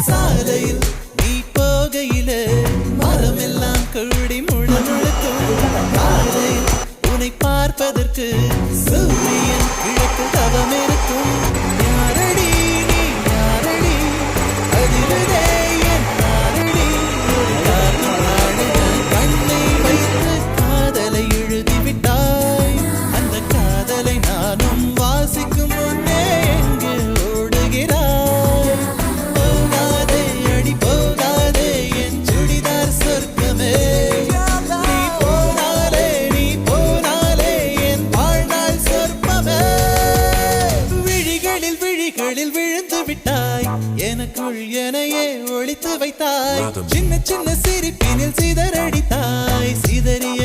சாலையில் நீ போகையிலே மரமெல்லாம் கூடி முழுமுழுக்கும். காலையில் உன்னை பார்ப்பதற்கு சூரியன் கிழக்கு தவம் இருக்கும். யாரடி நீ யாரடி அதிரதே என் நாரடி. ஒரு காரணம் நாடுகள் கண்ணை வைத்து காதலை எழுதிவிட்டாய். அந்த காதலை நானும் வாசிக்கும் முன்னே எங்கே ஓடுகிறாய்? போகாதே அடி போகாதே என் சுடிதார் சொர்க்கமே. நீ போனாலே என் வாழ்நாள் சொர்ப்பமே. விழிகளில் விழிகளில் விழுந்து விட்டாய். எனக்குள் எனையே ஒளித்து வைத்தாய். சின்ன சின்ன சிரிப்பினில் சிதறடித்தாய். சிதறிய